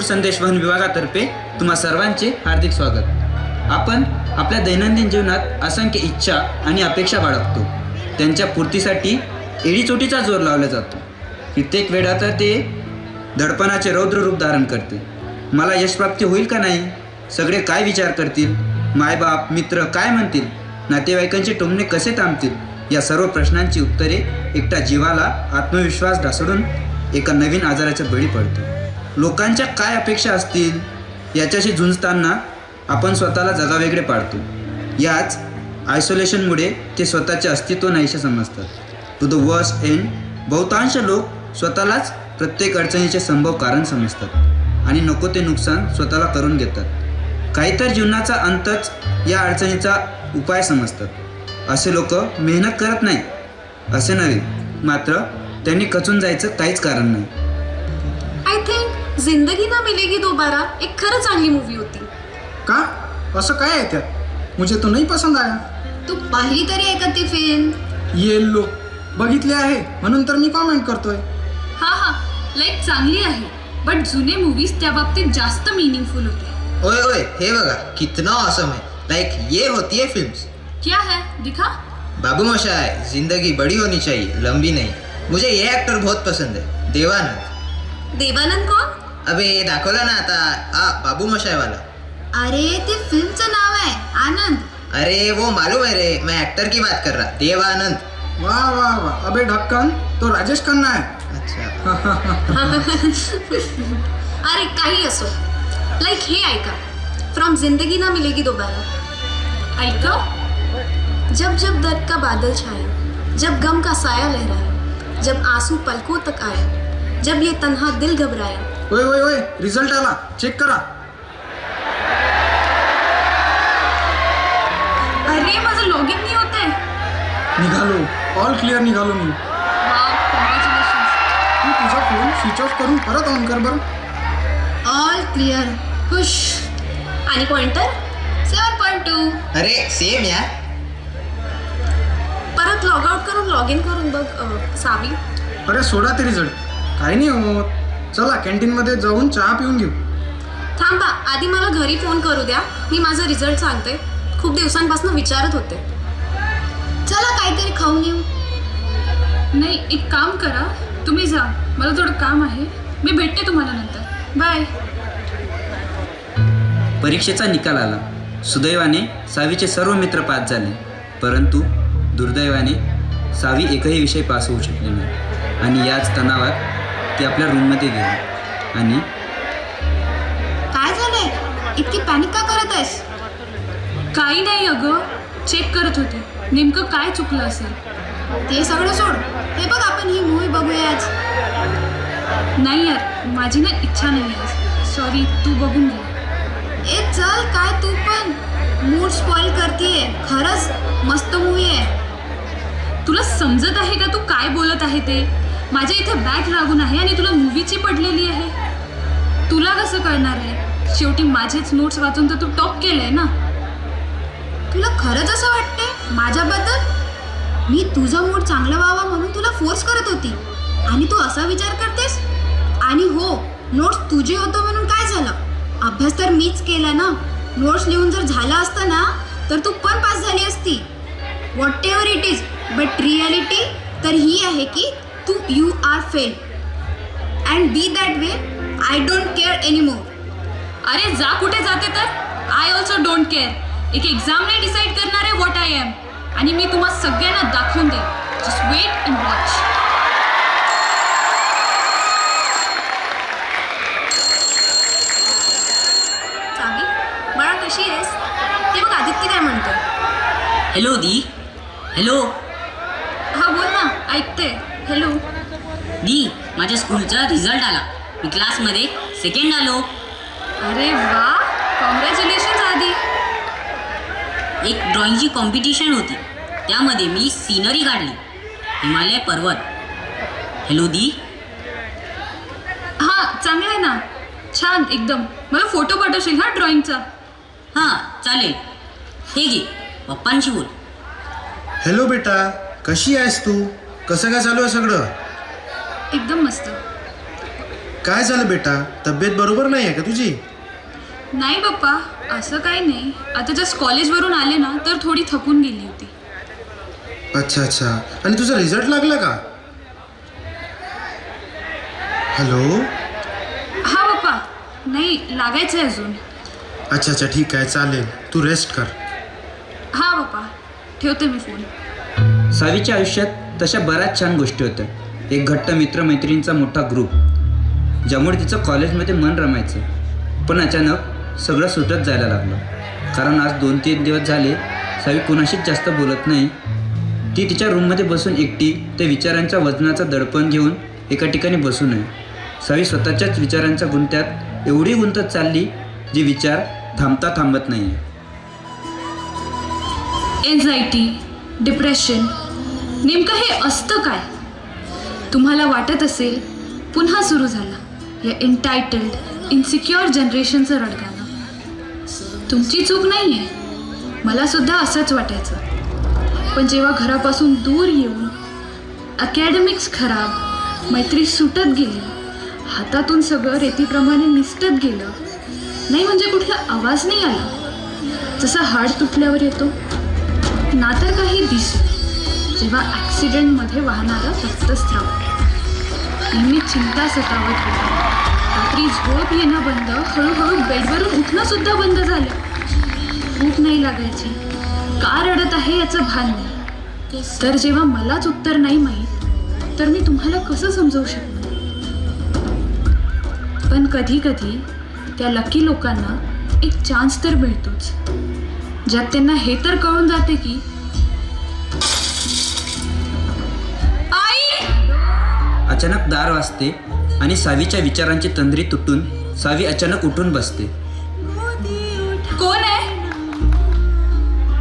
दूरसंदेश वहन विभागातर्फे तुम्हा सर्वांचे हार्दिक स्वागत. आपण आपल्या दैनंदिन जीवनात असंख्य इच्छा आणि अपेक्षा बाळगतो. त्यांच्या पूर्तीसाठी एडीचोटीचा जोर लावला जातो. कित्येक वेळा तर ते दडपणाचे रौद्र रूप धारण करते. मला यशप्राप्ती होईल का नाही, सगळे काय विचार करतील, मायबाप मित्र काय म्हणतील, नातेवाईकांचे टोमणे कसे थांबतील, या सर्व प्रश्नांची उत्तरे एकटा जीवाला आत्मविश्वास ढासळून एका नवीन आजाराच्या बळी पडतो. लोकांच्या काय अपेक्षा असतील याच्याशी झुंजताना आपण स्वतःला जगावेगळे पाडतो. याच आयसोलेशनमुळे ते स्वतःचे अस्तित्व नाहीसे समजतात. टू द वर्स्ट एंड बहुतांश लोक स्वतःलाच प्रत्येक अडचणीचे संभव कारण समजतात आणि नको ते नुकसान स्वतःला करून घेतात. काही तर जीवनाचा अंतच या अडचणीचा उपाय समजतात. असे लोक मेहनत करत नाही असे नव्हे, मात्र त्यांनी खचून जायचं काहीच कारण नाही. आय थिंक जिंदगी ना मिलेगी दोबारा एक खरं चांगली मूवी होती. का असं काय आहे त्यात? मुझे तो नाही पसंद आया. तू पाहिली तरी आहे का ती फिल्म? ये लोक बघितले आहे म्हणून तर मी कॉमेंट करतोय. हा लाईक चांगली आहे, बट जुने मूवीज त्या बाबतीत जास्त मिनिंगफुल होते. ओए ओए हे बघा कितना ऑसम है. लाइक ये होती है फिल्म्स. क्या है दिखा? बाबू मोशाय, जिंदगी बड़ी होनी चाहिए, लंबी नहीं. मुझे ये एक्टर बहुत पसंद है, देवानंद. देवानंद कोण? अबे दाखवला ना आता बाबू मोशाय वाला. अरे ते फिल्मचं नाव आहे आनंद. अरे वो मालूम है रे, मैं एक्टर की बात कर रहा, देवानंद. वाह वाह वाह, अबे ढक्कन तो राजेश खन्ना आहे. अच्छा. अरे काही असो, लाईक हे ऐका, फ्रॉम जिंदगी ना मिलेगी दोबारा. ऐका. जब जब दर्द का बादल छाया, जब गम का साया लहराया, जब आंसू पलकों तक आया, जब ये तन्हा दिल घबराया. ओय ओय ओय, रिझल्ट आला, चेक करा. अरे माझं लॉग इन नाही होतंय. निघालो, ऑल क्लिअर निघालो मी. Wow, congratulations. तू तुझा फोन स्विच ऑफ करून परत ऑन कर बरं. All clear. खुश. आणि पॉइंटर 7.2. अरे सेम यार. परत लॉग आउट करून लॉग इन करून बघ सावी. अरे सोडा ते रिझल्ट, काही नाही होत. चला कॅन्टीनमध्ये जाऊन चहा पिऊन घेऊ. थांबा, आधी मला घरी फोन करू द्या, मी माझा रिझल्ट सांगते. खूप दिवसांपासून विचारत होते. चला काहीतरी खाऊन येऊ. नाही, एक काम करा, तुम्ही जा, मला थोडं काम आहे. मी भेटते तुम्हाला नंतर. बाय. परीक्षेचा निकाल आला. सुदैवाने सावीचे सर्व मित्र पास झाले, परंतु दुर्दैवाने सावी एकही विषय पास होऊ शकले नाही. आणि याच तणावात ती आपल्या रूममध्ये गेली. आणि काय झालंय? इतकी पॅनिक का करत आहेस? काही नाही अगं, चेक करत होते नेमकं काय चुकलं असेल. ते सगळं सोड, हे बघ आपण ही मूवी बघूया आज. नाही यार, माझी ना इच्छा नाही आज. सॉरी, तू बघून घे. ए चल, काय तू पण मूड स्पॉइल करतीये. खरंच मस्त मूवी आहे. तुला समजत आहे का तू काय बोलत आहे ते? माझ्या इथे बॅग लागून आहे आणि तुला मूवीची पडलेली आहे. तुला कसं कळणार आहे? शेवटी माझेच नोट्स वाचून तर तू टॉप केलंय ना. तुला खरंच असं वाटतंय माझ्याबद्दल? मी तुझा मूड चांगला व्हावा म्हणून तुला फोर्स करत होती आणि तू असा विचार करतेस? आणि हो, नोट्स तुझे होतं म्हणून काय झालं? अभ्यास तर मीच केला ना. नोट्स लिहून जर झाला असता ना तर तू पण पास झाली असती. Whatever it is, but reality तर ही आहे की you are fail and be that way. I don't care anymore. अरे जा कुठे जाते तर. I also don't care. एक एक्झाम नाही डिसाईड करणार आहे व्हॉट आय एम, आणि मी तुम्हा सगळ्यांना दाखवून दे. Just wait and watch. चावी, बाळा कशी आहेस? ते बघ आदित्य काय म्हणतोय. हॅलो दी. हॅलो हा बोल ना, ऐकते. हॅलो दी, माझ्या स्कूलचा रिझल्ट आला. मी क्लासमध्ये सेकंड आलो. अरे वा, कॉंग्रॅच्युलेशन्स आदी. एक ड्रॉइंगची कॉम्पिटिशन होती, त्यामध्ये मी सीनरी काढली, हिमालय पर्वत. हॅलो दी. हां चांगलं आहे ना, छान एकदम. मला फोटो पाठवशील हा ड्रॉइंगचा? हां चालेल. हे घे, पप्पांशी बोल. हॅलो बेटा, कशी आहेस तू? कसं काय चालू आहे सगळं? एकदम मस्त. काय झालं बेटा, तब्येत बरोबर नाही आहे का तुझी? नाही पप्पा, असं काही नाही. आता जस्ट कॉलेजवरून आले ना तर थोडी थकून गेली होती. अच्छा अच्छा, आणि तुझा रिझल्ट लागला का? हॅलो. हा पप्पा, नाही लागायचं आहे अजून. अच्छा अच्छा, ठीक आहे, चालेल, तू रेस्ट कर. हा पप्पा, ठेवते मी फोन. सावीच्या आयुष्यात तशा बऱ्याच छान गोष्टी होत्या. एक घट्ट मित्रमैत्रिणींचा मोठा ग्रुप, ज्यामुळे तिचं कॉलेजमध्ये मन रमायचं. पण अचानक सगळं सुटत जायला लागलं. कारण आज 2-3 दिवस झाले सावी कुणाशीच जास्त बोलत नाही. ती तिच्या रूममध्ये बसून एकटी त्या विचारांच्या वजनाचं दडपण घेऊन एका ठिकाणी बसून आहे. सावी स्वतःच्याच विचारांच्या गुंत्यात एवढी गुंतत चालली जी विचार थांबता थांबत नाही. एन्झायटी, डिप्रेशन, नेमकं हे असतं काय? तुम्हाला वाटत असेल पुन्हा सुरू झाला या एन्टायटल्ड, इन्सिक्युअर जनरेशनचं रडगाणं. तुमची चूक नाही आहे, मलासुद्धा असंच वाटायचं. पण जेव्हा घरापासून दूर येऊन अकॅडमिक्स खराब, मैत्री सुटत गेली, हातातून सगळं रेतीप्रमाणे निसटत गेलं, नाही म्हणजे कुठला आवाज नाही आला जसा हाड तुटल्यावर येतो ना, तर काही दिसलं जेव्हा ॲक्सिडेंटमध्ये वाहणारा रक्तस्राव. नेहमी चिंता सतावत होती. रात्री झोप येणं बंद, हळूहळू बेडवरून उठणंसुद्धा बंद झालं. भूक नाही लागायची, का रडत आहे याचं भान नाही. तर जेव्हा मलाच उत्तर नाही माहीत तर मी तुम्हाला कसं समजावू शकणार? पण कधी कधी त्या लकी लोकांना एक चान्स तर मिळतोच, ज्यात त्यांना हे तर कळून जाते की अचानक दार वाजते आणि सावीच्या विचारांची तंद्री तुटून सावी अचानक उठून बसते. कोण आहे?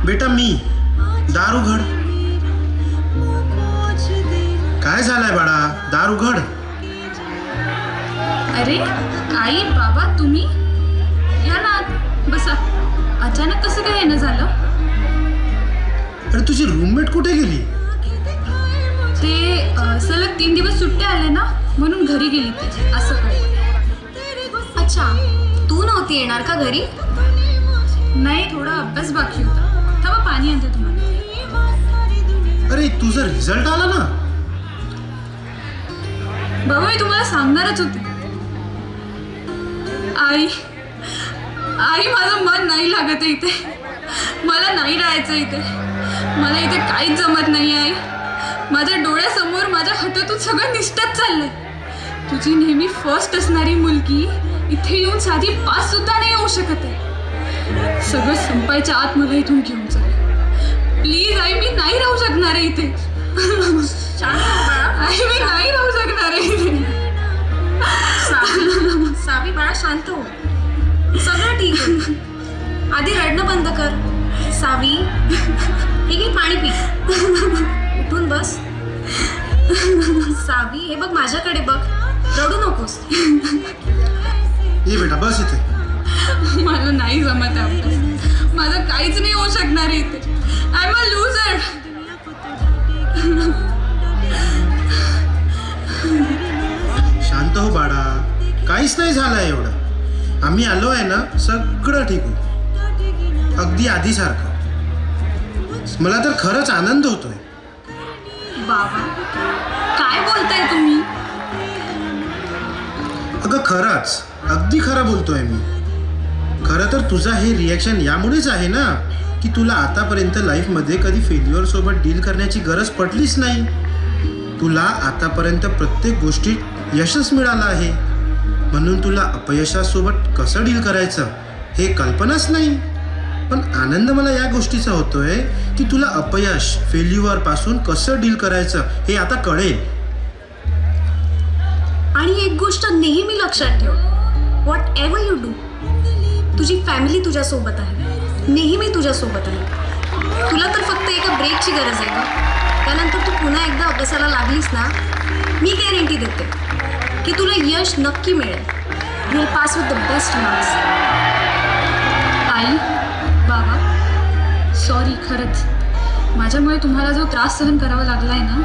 बेटा मी. दार उघड. काय झालंय बाळा, दार उघड. अरे आई बाबा, तुम्ही या ना आत, बसा. अचानक कसं काय येणं झालं? अरे तुझी रूममेट कुठे गेली? ते सलग 3 दिवस सुट्ट्या आल्या ना, म्हणून घरी गेली ती, असं काय. अच्छा, तू नव्हती येणार का घरी? नाही, थोडा अभ्यास बाकी होता. थांबा, पाणी आणते तुम्हाला. अरे तुझा रिझल्ट आला ना. बाबा, मी तुम्हाला सांगणारच होते. आई आई माझं मन नाही लागत आहे इथे. मला नाही राहायचं इथे. मला इथे काहीच जमत नाही आहे. माझ्या डोळ्यासमोर माझ्या हातातून सगळं निसटत चाललंय. तुझी नेहमी फर्स्ट असणारी मुलगी इथे येऊन साधी पास सुद्धा नाही होऊ शकत आहे. सगळं संपायच्या आत मला इथून घेऊन चाल. प्लीज आई, मी नाही राहू शकणार आहे इथे. आई, मी नाही राहू शकणार आहे इथे. सावी बाळा, शांत हो, सगळं ठीक आहे. आधी रडणं बंद कर. सावी, हे घे पाणी पी, उठून बस. सावी, हे बघ माझ्याकडे बघ, रडू नकोस. ये बेटा, बस इथे. मला नाही जमत आहे अभ्यास. माझं काहीच नाही होऊ शकणार आहे इथे. I am a loser. शांत हो बाळा, काहीच नाही झालंय एवढं. आम्ही आलो आहे ना, सगळं ठीक होईल, अगदी आधीसारखं. मला तर खरंच आनंद होतोय. बाबा, काय बोलताय तुम्ही? अगं खरंच, अगदी खरं बोलतोय मी. खरं तर तुझा हे रिॲक्शन यामुळेच आहे ना की तुला आतापर्यंत लाईफमध्ये कधी फेल्युअर सोबत डील करण्याची गरज पडलीच नाही. तुला आतापर्यंत प्रत्येक गोष्टीत यशच मिळालं आहे, म्हणून तुला अपयशासोबत कसं डील करायचं हे कल्पनाच नाही. पण आनंद मला या गोष्टीचा होतोय की तुला अपयश, फेल्युअरपासून कसं डील करायचं हे आता कळेल. आणि एक गोष्ट नेहमी लक्षात ठेव, व्हॉट एव्हर यू डू, तुझी फॅमिली तुझ्यासोबत आहे, नेहमी तुझ्यासोबत आहे. तुला तर फक्त एका ब्रेकची गरज आहे का? त्यानंतर तू पुन्हा एकदा अभ्यासाला लागलीस ना, मी गॅरंटी देते की तुला यश नक्की मिळेल. You will pass with the best marks. आई, बाबा, सॉरी, खरंच माझ्यामुळे तुम्हाला जो त्रास सहन करावा लागलाय ना,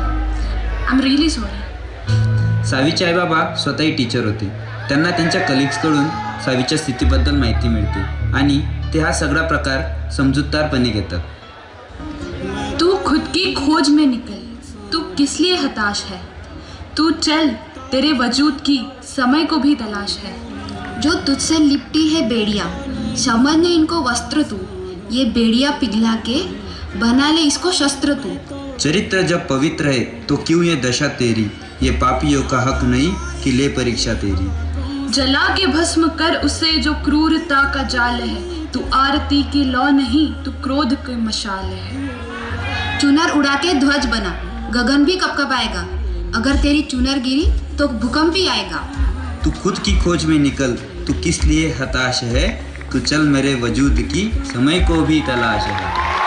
आय एम रिअली सॉरी. सावीचे आईबाबा स्वतःही टीचर होते. त्यांना त्यांच्या कलिग्सकडून सावीच्या स्थितीबद्दल माहिती मिळते आणि ते हा सगळा प्रकार समजूतदारपणे घेतात. तू खुद की खोज में निकल, तू किस लिए हताश है, तू चल, तेरे वजूद की समय को भी तलाश है. जो तुझसे लिपटी है बेड़िया, समझने इनको वस्त्र तू, ये बेड़िया पिघला के बना ले इसको शस्त्र तू. चरित्र जब पवित्र है तो क्यों ये दशा तेरी, ये पापियों का हक नहीं कि ले परीक्षा तेरी. जला के भस्म कर उसे जो क्रूरता का जाल है, तू आरती की लौ नहीं, तू क्रोध की मशाल है. चुनर उड़ा के ध्वज बना, गगन भी कपकपाएगा, अगर तेरी चुनर गिरी तो भूकंप भी आएगा. तू खुद की खोज में निकल, तू किस लिए हताश है, तू चल मेरे वजूद की समय को भी तलाश है.